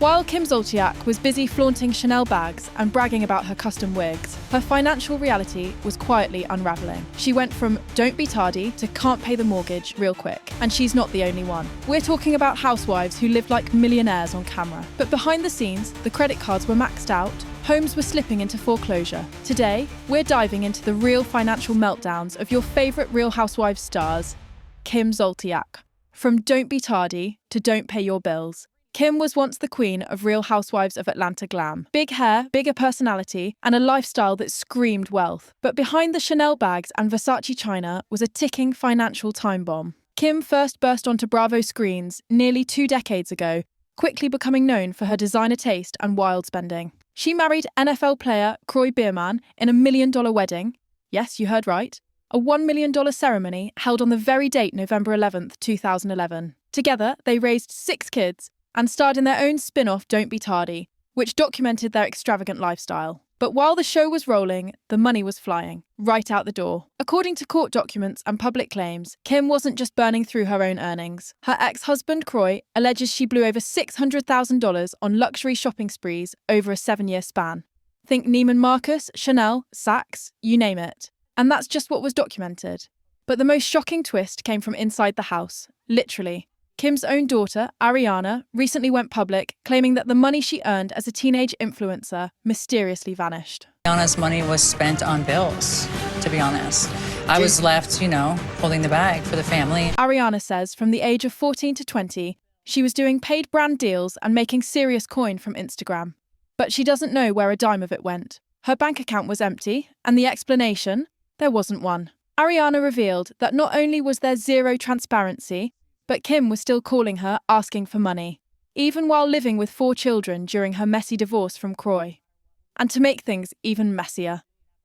While Kim Zolciak was busy flaunting Chanel bags and bragging about her custom wigs, her financial reality was quietly unraveling. She went from don't be tardy to can't pay the mortgage real quick. And she's not the only one. We're talking about housewives who lived like millionaires on camera. But behind the scenes, the credit cards were maxed out, homes were slipping into foreclosure. Today, we're diving into the real financial meltdowns of your favourite Real Housewives stars, Kim Zolciak. From don't be tardy to don't pay your bills. Kim was once the queen of Real Housewives of Atlanta glam. Big hair, bigger personality, and a lifestyle that screamed wealth. But behind the Chanel bags and Versace china was a ticking financial time bomb. Kim first burst onto Bravo screens nearly 2 decades ago, quickly becoming known for her designer taste and wild spending. She married NFL player Kroy Biermann in a $1 million wedding. Yes, you heard right. A $1 million ceremony held on the very date November 11th, 2011. Together, they raised 6 kids and starred in their own spin-off Don't Be Tardy, which documented their extravagant lifestyle. But while the show was rolling, the money was flying, right out the door. According to court documents and public claims, Kim wasn't just burning through her own earnings. Her ex-husband, Kroy, alleges she blew over $600,000 on luxury shopping sprees over a 7-year span. Think Neiman Marcus, Chanel, Saks, you name it. And that's just what was documented. But the most shocking twist came from inside the house, literally. Kim's own daughter, Ariana, recently went public, claiming that the money she earned as a teenage influencer mysteriously vanished. Ariana's money was spent on bills, to be honest. I was left, holding the bag for the family. Ariana says from the age of 14 to 20, she was doing paid brand deals and making serious coin from Instagram. But she doesn't know where a dime of it went. Her bank account was empty, and the explanation? There wasn't one. Ariana revealed that not only was there zero transparency, but Kim was still calling her, asking for money, even while living with 4 children during her messy divorce from Kroy. And to make things even messier,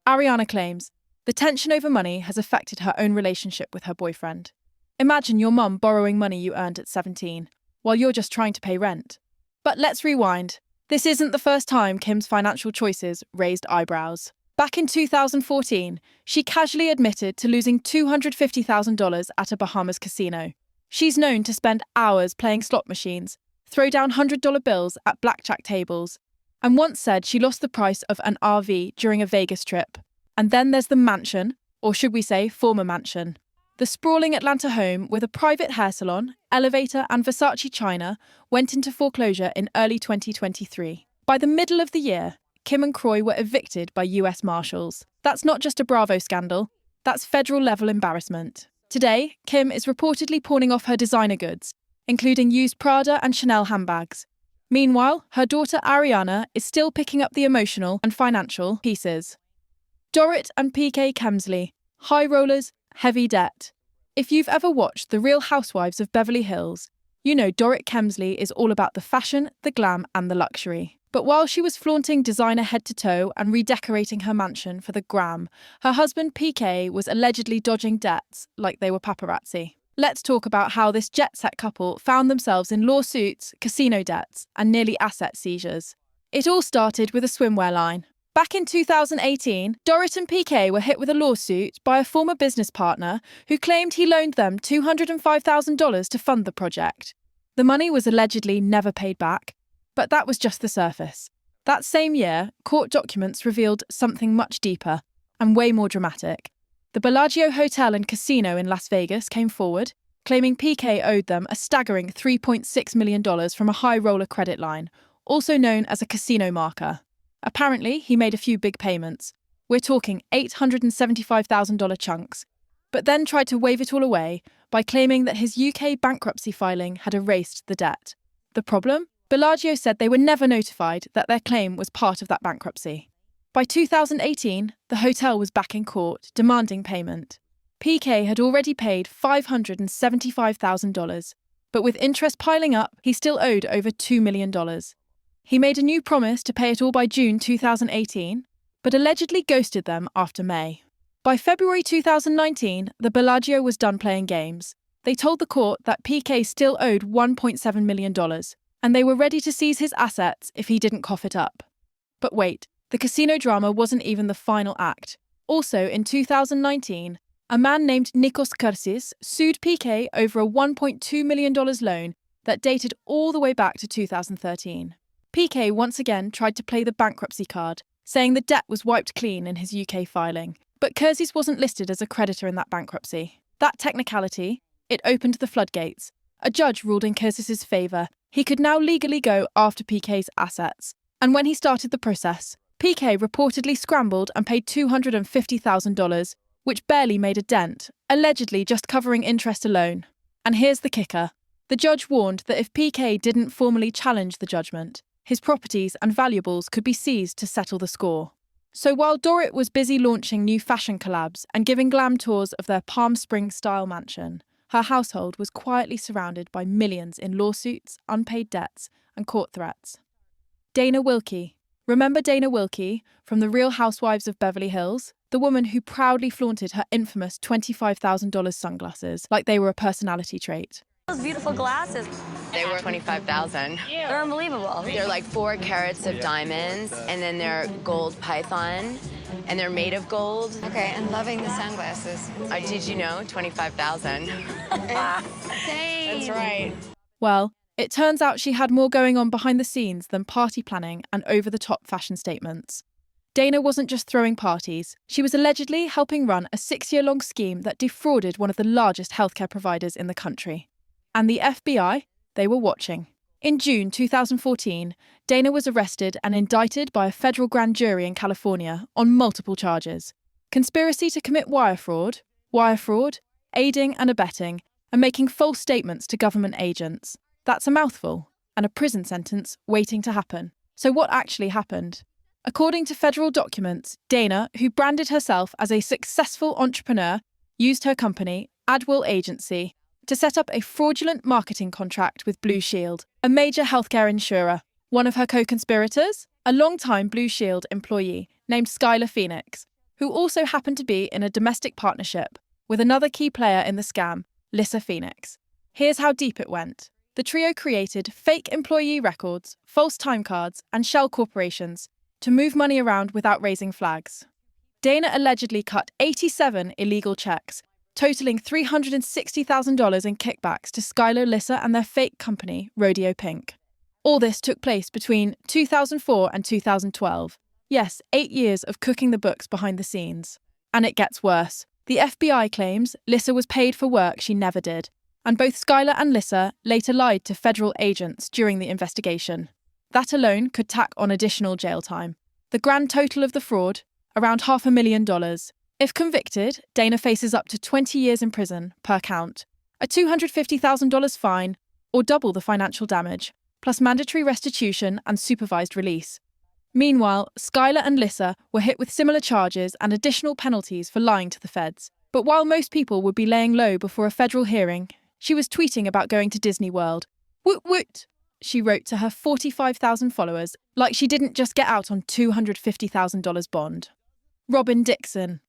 Ariana claims the tension over money has affected her own relationship with her boyfriend. Imagine your mum borrowing money you earned at 17, while you're just trying to pay rent. But let's rewind. This isn't the first time Kim's financial choices raised eyebrows. Back in 2014, she casually admitted to losing $250,000 at a Bahamas casino. She's known to spend hours playing slot machines, throw down $100 bills at blackjack tables, and once said she lost the price of an RV during a Vegas trip. And then there's the mansion, or should we say former mansion. The sprawling Atlanta home with a private hair salon, elevator and Versace china went into foreclosure in early 2023. By the middle of the year, Kim and Kroy were evicted by US Marshals. That's not just a Bravo scandal, that's federal-level embarrassment. Today, Kim is reportedly pawning off her designer goods, including used Prada and Chanel handbags. Meanwhile, her daughter Ariana is still picking up the emotional and financial pieces. DORIT PK KEMSLEY, high rollers, heavy debt. If you've ever watched The Real Housewives of Beverly Hills, you know DORIT KEMSLEY is all about the fashion, the glam and the luxury. But while she was flaunting designer head to toe and redecorating her mansion for the gram, her husband PK was allegedly dodging debts like they were paparazzi. Let's talk about how this jet-set couple found themselves in lawsuits, casino debts, and nearly asset seizures. It all started with a swimwear line. Back in 2018, DORIT and PK were hit with a lawsuit by a former business partner who claimed he loaned them $205,000 to fund the project. The money was allegedly never paid back. But that was just the surface. That same year, court documents revealed something much deeper and way more dramatic. The Bellagio Hotel and Casino in Las Vegas came forward, claiming PK owed them a staggering $3.6 million from a high-roller credit line, also known as a casino marker. Apparently, he made a few big payments. We're talking $875,000 chunks, but then tried to wave it all away by claiming that his UK bankruptcy filing had erased the debt. The problem? Bellagio said they were never notified that their claim was part of that bankruptcy. By 2018, the hotel was back in court, demanding payment. PK had already paid $575,000, but with interest piling up, he still owed over $2 million. He made a new promise to pay it all by June 2018, but allegedly ghosted them after May. By February 2019, the Bellagio was done playing games. They told the court that PK still owed $1.7 million, and they were ready to seize his assets if he didn't cough it up. But wait, the casino drama wasn't even the final act. Also, in 2019, a man named Nikos Kursis sued PK over a $1.2 million loan that dated all the way back to 2013. PK once again tried to play the bankruptcy card, saying the debt was wiped clean in his UK filing. But Kersey's wasn't listed as a creditor in that bankruptcy. That technicality, it opened the floodgates. A judge ruled in Kersey's favour. He could now legally go after PK's assets. And when he started the process, PK reportedly scrambled and paid $250,000, which barely made a dent, allegedly just covering interest alone. And here's the kicker. The judge warned that if PK didn't formally challenge the judgment, his properties and valuables could be seized to settle the score. So while Dorit was busy launching new fashion collabs and giving glam tours of their Palm Springs-style mansion, her household was quietly surrounded by millions in lawsuits, unpaid debts, and court threats. Dana Wilkkey. Remember Dana Wilkkey from the Real Housewives of Beverly Hills? The woman who proudly flaunted her infamous $25,000 sunglasses like they were a personality trait. Those beautiful glasses. They were $25,000. They're unbelievable. They're like 4 carats of diamonds, and then they're gold python, and they're made of gold. Okay, I'm loving the sunglasses. Did you know? 25,000. That's right. Well, it turns out she had more going on behind the scenes than party planning and over-the-top fashion statements. Dana wasn't just throwing parties. She was allegedly helping run a 6-year-long scheme that defrauded one of the largest healthcare providers in the country. And the FBI, they were watching. In June 2014, Dana was arrested and indicted by a federal grand jury in California on multiple charges. Conspiracy to commit wire fraud, aiding and abetting, and making false statements to government agents. That's a mouthful, and a prison sentence waiting to happen. So what actually happened? According to federal documents, Dana, who branded herself as a successful entrepreneur, used her company, Adwill Agency, to set up a fraudulent marketing contract with Blue Shield, a major healthcare insurer. One of her co-conspirators, a longtime Blue Shield employee named Skylar Phoenix, who also happened to be in a domestic partnership with another key player in the scam, Lissa Phoenix. Here's how deep it went. The trio created fake employee records, false time cards, and shell corporations to move money around without raising flags. Dana allegedly cut 87 illegal checks, totaling $360,000 in kickbacks to Skylar, Lissa and their fake company, Rodeo Pink. All this took place between 2004 and 2012. Yes, 8 years of cooking the books behind the scenes. And it gets worse. The FBI claims Lissa was paid for work she never did, and both Skylar and Lissa later lied to federal agents during the investigation. That alone could tack on additional jail time. The grand total of the fraud, around $500,000. If convicted, Dana faces up to 20 years in prison per count, a $250,000 fine, or double the financial damage, plus mandatory restitution and supervised release. Meanwhile, Skylar and Lissa were hit with similar charges and additional penalties for lying to the feds. But while most people would be laying low before a federal hearing, she was tweeting about going to Disney World. Woot woot! She wrote to her 45,000 followers, like she didn't just get out on $250,000 bond. ROBYN DIXON.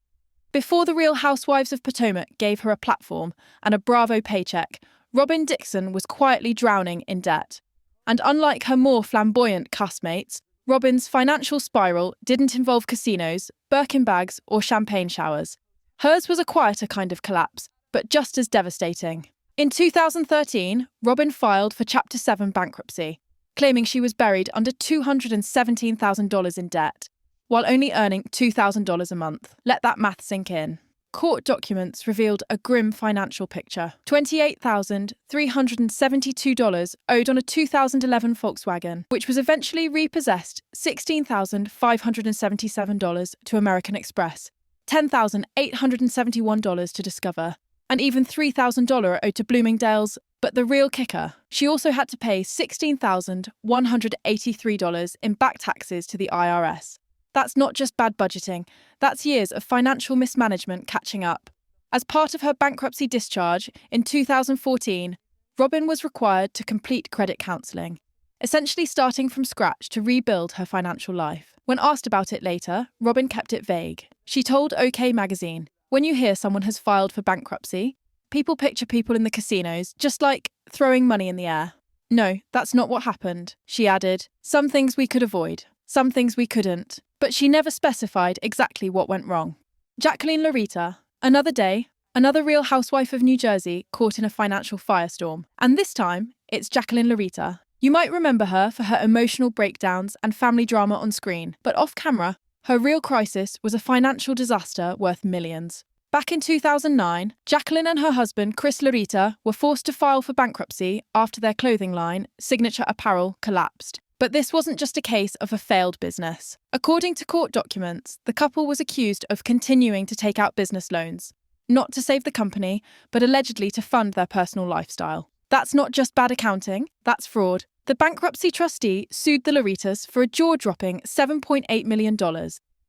Before the Real Housewives of Potomac gave her a platform and a Bravo paycheck, ROBYN DIXON was quietly drowning in debt. And unlike her more flamboyant castmates, Robyn's financial spiral didn't involve casinos, Birkin bags, or champagne showers. Hers was a quieter kind of collapse, but just as devastating. In 2013, ROBYN filed for Chapter 7 bankruptcy, claiming she was buried under $217,000 in debt, while only earning $2,000 a month. Let that math sink in. Court documents revealed a grim financial picture. $28,372 owed on a 2011 Volkswagen, which was eventually repossessed, $16,577 to American Express, $10,871 to Discover, and even $3,000 owed to Bloomingdale's. But the real kicker, she also had to pay $16,183 in back taxes to the IRS. That's not just bad budgeting, that's years of financial mismanagement catching up. As part of her bankruptcy discharge in 2014, ROBYN was required to complete credit counselling, essentially starting from scratch to rebuild her financial life. When asked about it later, ROBYN kept it vague. She told OK magazine, "When you hear someone has filed for bankruptcy, people picture people in the casinos, just like throwing money in the air. No, that's not what happened," she added. "Some things we could avoid, some things we couldn't." But she never specified exactly what went wrong. Jacqueline Lorita. Another day, another Real Housewife of New Jersey caught in a financial firestorm. And this time, it's Jacqueline Lorita. You might remember her for her emotional breakdowns and family drama on screen, but off camera, her real crisis was a financial disaster worth millions. Back in 2009, Jacqueline and her husband, Chris Lorita, were forced to file for bankruptcy after their clothing line, Signature Apparel, collapsed. But this wasn't just a case of a failed business. According to court documents, the couple was accused of continuing to take out business loans, not to save the company, but allegedly to fund their personal lifestyle. That's not just bad accounting, that's fraud. The bankruptcy trustee sued the Loritas for a jaw-dropping $7.8 million,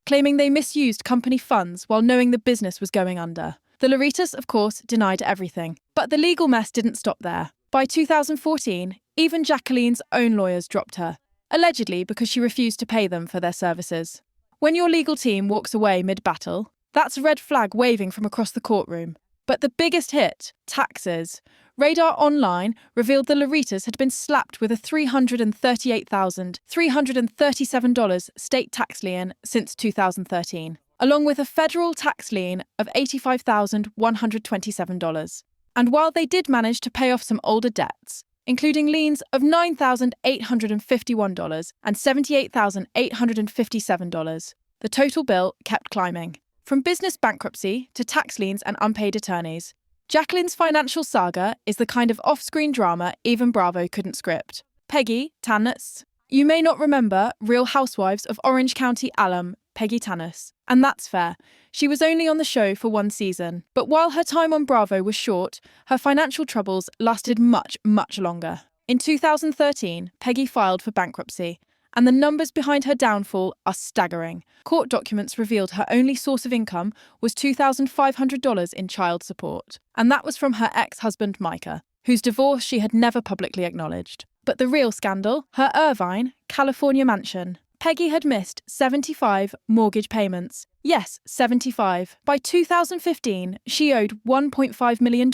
claiming they misused company funds while knowing the business was going under. The Loritas, of course, denied everything. But the legal mess didn't stop there. By 2014, even Jacqueline's own lawyers dropped her, allegedly because she refused to pay them for their services. When your legal team walks away mid-battle, that's a red flag waving from across the courtroom. But the biggest hit, taxes. Radar Online revealed the Loritas had been slapped with a $338,337 state tax lien since 2013, along with a federal tax lien of $85,127. And while they did manage to pay off some older debts, including liens of $9,851 and $78,857, the total bill kept climbing. From business bankruptcy to tax liens and unpaid attorneys, Jacqueline's financial saga is the kind of off-screen drama even Bravo couldn't script. Peggy Tannis. You may not remember Real Housewives of Orange County alum Peggy Tannis, and that's fair. She was only on the show for one season, but while her time on Bravo was short, her financial troubles lasted much, much longer. In 2013, Peggy filed for bankruptcy, and the numbers behind her downfall are staggering. Court documents revealed her only source of income was $2,500 in child support, and that was from her ex-husband Micah, whose divorce she had never publicly acknowledged. But the real scandal, her Irvine, California mansion. Peggy had missed 75 mortgage payments. Yes, 75. By 2015, she owed $1.5 million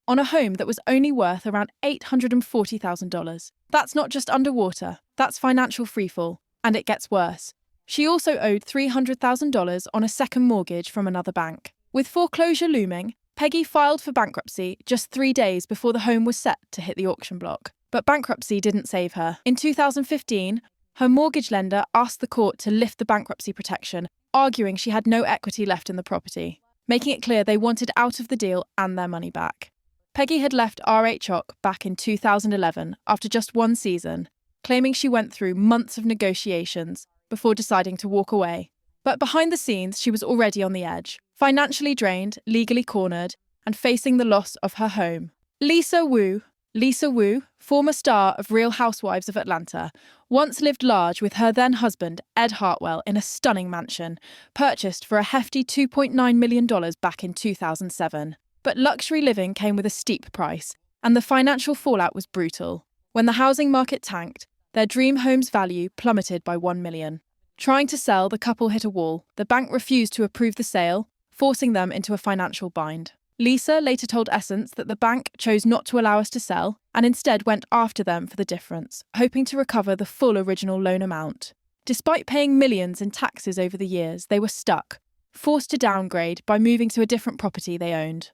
on a home that was only worth around $840,000. That's not just underwater, that's financial freefall, and it gets worse. She also owed $300,000 on a second mortgage from another bank. With foreclosure looming, Peggy filed for bankruptcy just 3 days before the home was set to hit the auction block. But bankruptcy didn't save her. In 2015, her mortgage lender asked the court to lift the bankruptcy protection, arguing she had no equity left in the property, making it clear they wanted out of the deal and their money back. Peggy had left RHOC back in 2011 after just one season, claiming she went through months of negotiations before deciding to walk away. But behind the scenes, she was already on the edge, financially drained, legally cornered, and facing the loss of her home. Lisa Wu, former star of Real Housewives of Atlanta, once lived large with her then-husband, Ed Hartwell, in a stunning mansion, purchased for a hefty $2.9 million back in 2007. But luxury living came with a steep price, and the financial fallout was brutal. When the housing market tanked, their dream home's value plummeted by $1 million. Trying to sell, the couple hit a wall. The bank refused to approve the sale, forcing them into a financial bind. Lisa later told Essence that the bank chose not to allow us to sell and instead went after them for the difference, hoping to recover the full original loan amount. Despite paying millions in taxes over the years, they were stuck, forced to downgrade by moving to a different property they owned.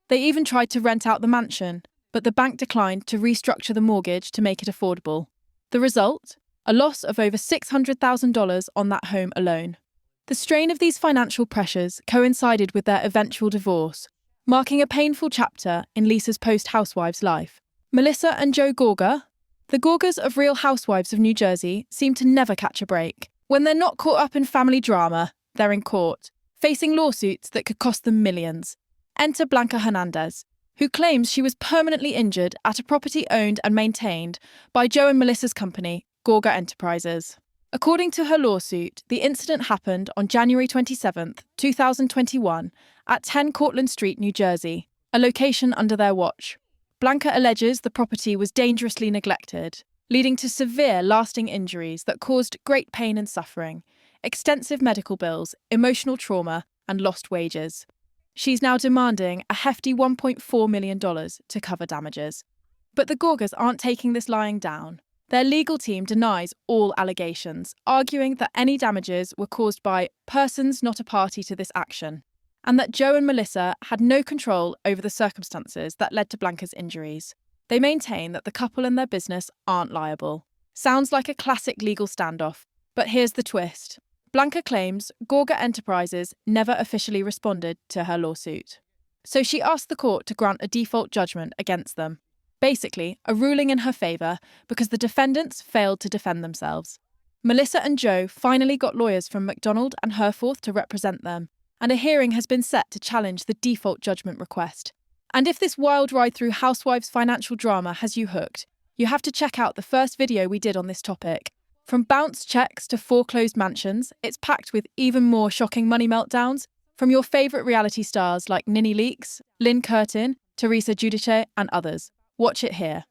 They even tried to rent out the mansion, but the bank declined to restructure the mortgage to make it affordable. The result? A loss of over $600,000 on that home alone. The strain of these financial pressures coincided with their eventual divorce, marking a painful chapter in Lisa's post-Housewives life. Melissa and Joe Gorger, the Gorgers of Real Housewives of New Jersey, seem to never catch a break. When they're not caught up in family drama, they're in court, facing lawsuits that could cost them millions. Enter Blanca Hernandez, who claims she was permanently injured at a property owned and maintained by Joe and Melissa's company, Gorger Enterprises. According to her lawsuit, the incident happened on January 27, 2021, at 10 Cortlandt Street, New Jersey, a location under their watch. Blanca alleges the property was dangerously neglected, leading to severe, lasting injuries that caused great pain and suffering, extensive medical bills, emotional trauma, and lost wages. She's now demanding a hefty $1.4 million to cover damages. But the Gorgers aren't taking this lying down. Their legal team denies all allegations, arguing that any damages were caused by persons not a party to this action, and that Joe and Melissa had no control over the circumstances that led to Blanca's injuries. They maintain that the couple and their business aren't liable. Sounds like a classic legal standoff, but here's the twist. Blanca claims Gorga Enterprises never officially responded to her lawsuit. So she asked the court to grant a default judgment against them. Basically, a ruling in her favour because the defendants failed to defend themselves. Melissa and Joe finally got lawyers from McDonald and Herforth to represent them, and a hearing has been set to challenge the default judgment request. And if this wild ride through Housewives financial drama has you hooked, you have to check out the first video we did on this topic. From bounced checks to foreclosed mansions, it's packed with even more shocking money meltdowns from your favourite reality stars like NeNe Leakes, Lynn Curtin, Teresa Giudice, and others. Watch it here.